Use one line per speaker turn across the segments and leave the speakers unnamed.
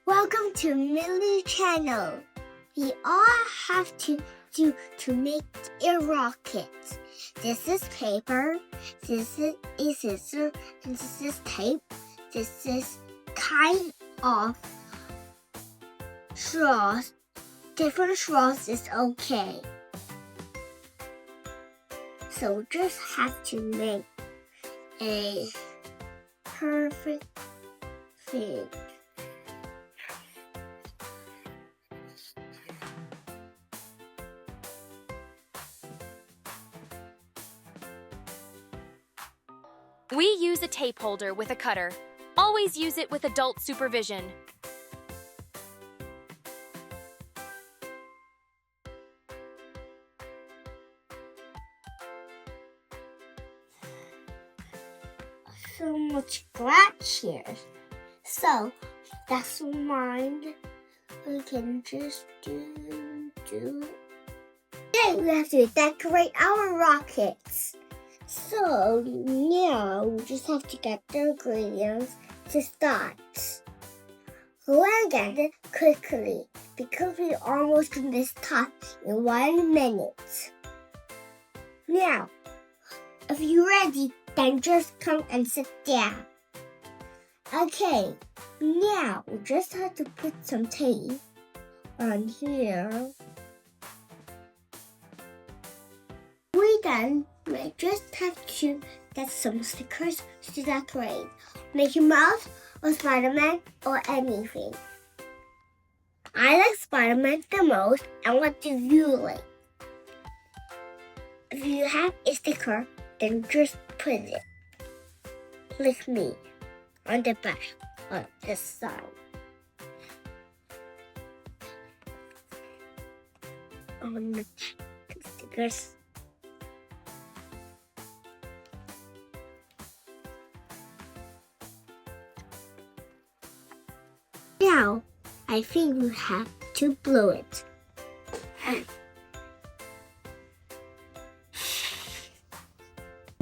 Welcome to Millie Channel. We all have to do to make a rocket. This is paper, this is a scissor, and this is tape. This is kind of straws. Different straws is okay. So just have to make a perfect thing.
We use a tape holder with a cutter. Always use it with adult supervision.
So much glass here. So that's mine. We can just do. Then we have to decorate our rockets. So now we just have to get the ingredients to start. We'll get it quickly because we almost do this task in 1 minute. Now, if you're ready, then just come and sit down. Okay, now we just have to put some tape on here. We just have to get some stickers to decorate. Mickey Mouse or Spider-Man or anything. I like Spider-Man the most, and what do you like? If you have a sticker, then just put it, like me, on the back on this side. On the stickers. Now, I think we have to blow it.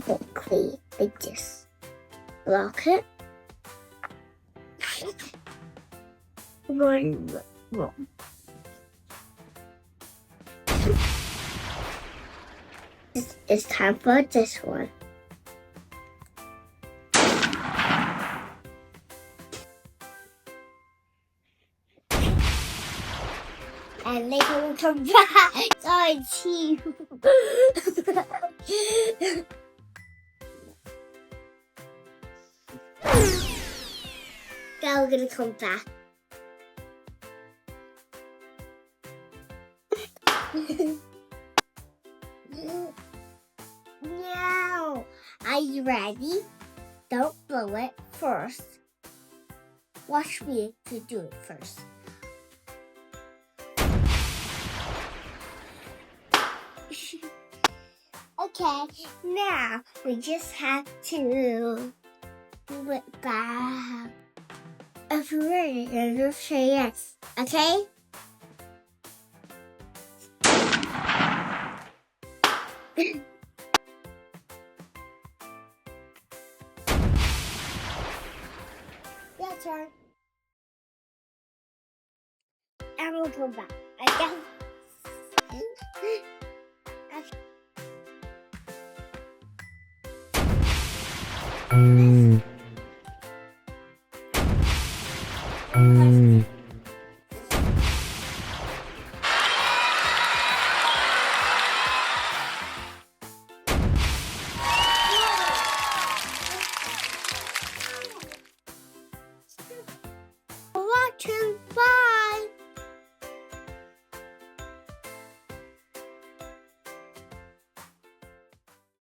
Quickly, like this. Block it. Roll. It's time for this one. And later we come back. Sorry, cheap. Now we're gonna come back. Now, are you ready? Don't blow it first. Watch me to do it first. Okay, now we just have to do it back. If you're ready, then just say yes, okay? Your turn. And we'll come back, okay? Watching. Bye.